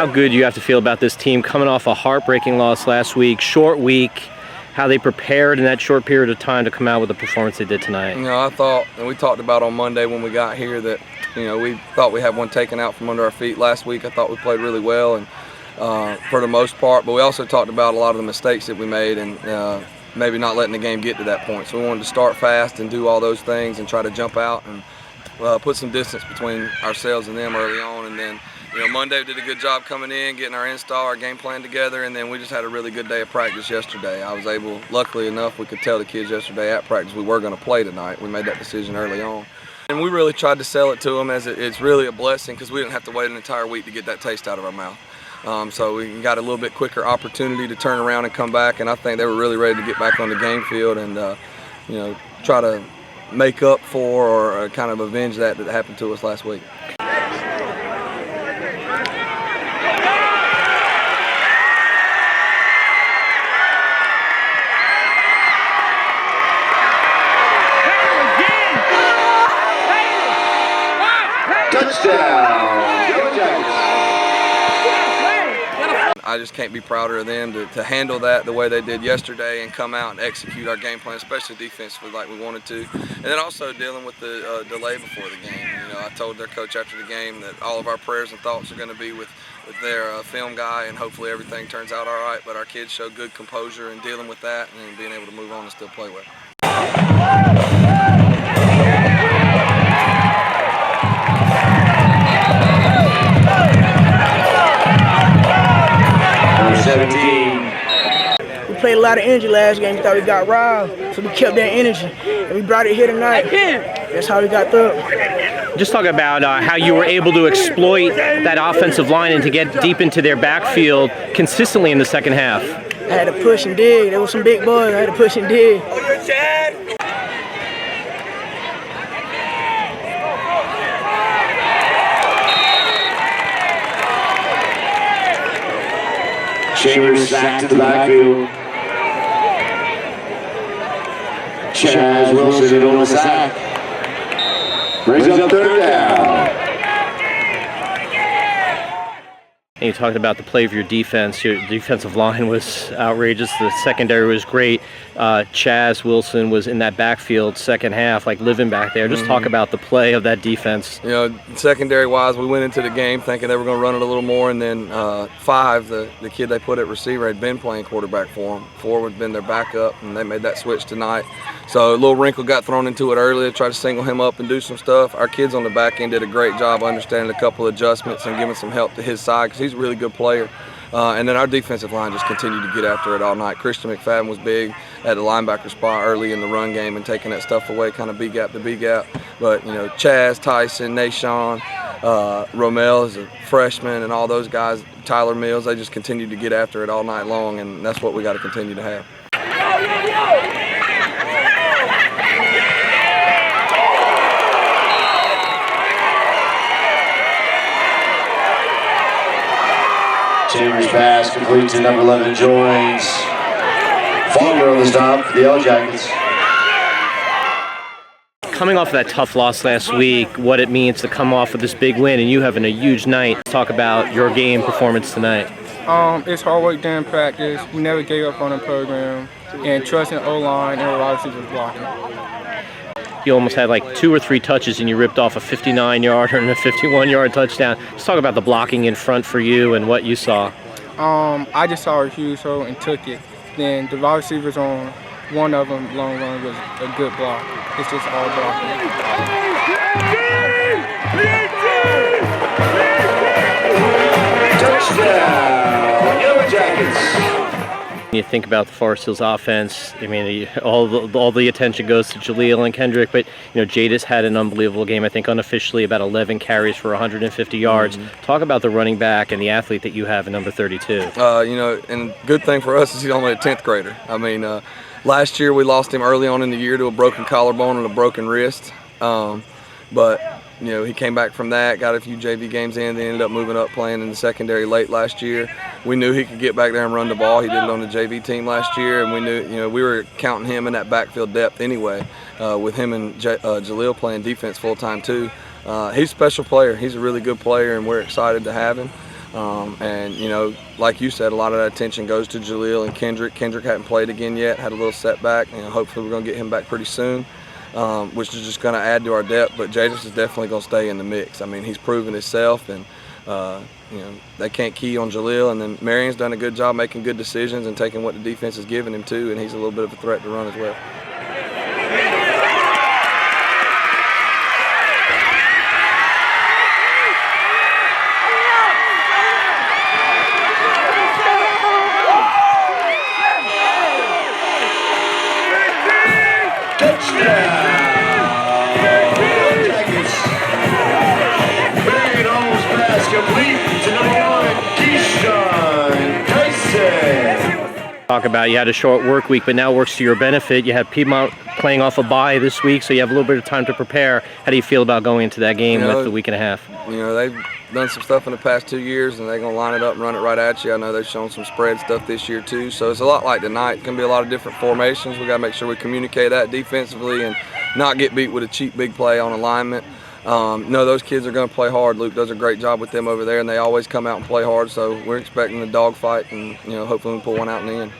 good do you have to feel about this team coming off a heartbreaking loss last week, short week, how they prepared in that short period of time to come out with the performance they did tonight? You know, I thought, and we talked about on Monday when we got here, that, you know, we thought we had one taken out from under our feet last week. I thought we played really well, and for the most part, but we also talked about a lot of the mistakes that we made, and maybe not letting the game get to that point. So we wanted to start fast and do all those things and try to jump out and put some distance between ourselves and them early on. And then, you know, Monday we did a good job coming in, getting our install, our game plan together, and then we just had a really good day of practice yesterday. I was able, luckily enough, we could tell the kids yesterday at practice we were going to play tonight. We made that decision early on. And we really tried to sell it to them as it's really a blessing, because we didn't have to wait an entire week to get that taste out of our mouth. So we got a little bit quicker opportunity to turn around and come back, and I think they were really ready to get back on the game field and you know, try to make up for or kind of avenge that happened to us last week. I just can't be prouder of them to handle that the way they did yesterday and come out and execute our game plan, especially defensively like we wanted to. And then also dealing with the delay before the game. You know, I told their coach after the game that all of our prayers and thoughts are going to be with their film guy, and hopefully everything turns out all right. But our kids showed good composure in dealing with that and being able to move on and still play well. 17. We played a lot of energy last game. We thought we got robbed, so we kept that energy, and we brought it here tonight. That's how we got through. Just talk about how you were able to exploit that offensive line and to get deep into their backfield consistently in the second half. I had to push and dig. There were some big boys. I had to push and dig. Chambers sacked to the backfield. Chaz Wilson in on the sack. Brings up third down. And you talked about the play of your defense. Your defensive line was outrageous. The secondary was great. Chaz Wilson was in that backfield second half, like living back there. Just talk about the play of that defense. You know, secondary-wise, we went into the game thinking they were going to run it a little more, and then Five, the kid they put at receiver, had been playing quarterback for them. Forward had been their backup, and they made that switch tonight. So a little wrinkle got thrown into it earlier, tried to single him up and do some stuff. Our kids on the back end did a great job understanding a couple of adjustments and giving some help to his side, because he's a really good player. And then our defensive line just continued to get after it all night. Christian McFadden was big at the linebacker spot early in the run game and taking that stuff away, kind of B gap to B gap. But, you know, Chaz, Tyson, Nashawn, Romel is a freshman, and all those guys, Tyler Mills, they just continued to get after it all night long, and that's what we got to continue to have. Chambers pass complete to number 11, joins. Fogger on the stop for the Yellow Jackets. Coming off of that tough loss last week, what it means to come off with this big win, and you having a huge night. Talk about your game performance tonight. It's hard work during practice. We never gave up on the program, and trusting O-line and wide receivers blocking. You almost had like 2 or 3 touches and you ripped off a 59-yarder and a 51-yard touchdown. Let's talk about the blocking in front for you and what you saw. I just saw a huge hole and took it. Then the wide receivers on one of them, long run, was a good block. It's just all blocking. Touchdown, Yellow Jackets. You think about the Forest Hills offense. I mean, all the attention goes to Jaleel and Kendrick, but you know, Jada's had an unbelievable game. I think unofficially about 11 carries for 150 yards. Talk about the running back and the athlete that you have in number 32. You know, and good thing for us is he's only a 10th grader. I mean, last year we lost him early on in the year to a broken collarbone and a broken wrist, but you know, he came back from that, got a few JV games in, then ended up moving up playing in the secondary late last year. We knew he could get back there and run the ball. He did it on the JV team last year, and we knew, you know, we were counting him in that backfield depth anyway, with him and Jaleel playing defense full-time too. He's a special player. He's a really good player, and we're excited to have him. And, you know, like you said, a lot of that attention goes to Jaleel and Kendrick. Kendrick hadn't played again yet, had a little setback. You know, hopefully we're going to get him back pretty soon, which is just going to add to our depth. But Jadis is definitely going to stay in the mix. I mean, he's proven himself, and, you know, they can't key on Jaleel. And then Marion's done a good job making good decisions and taking what the defense is giving him, too, and he's a little bit of a threat to run as well. Talk about you had a short work week, but now works to your benefit. You have Piedmont playing off a bye this week, so you have a little bit of time to prepare. How do you feel about going into that game with a week and a half? You know, they've done some stuff in the past 2 years, and they're going to line it up and run it right at you. I know they've shown some spread stuff this year too, so it's a lot like tonight. It's going to be a lot of different formations. We got to make sure we communicate that defensively and not get beat with a cheap big play on alignment. No, those kids are going to play hard. Luke does a great job with them over there, and they always come out and play hard, so we're expecting a dogfight, and, you know, hopefully we pull one out in the end.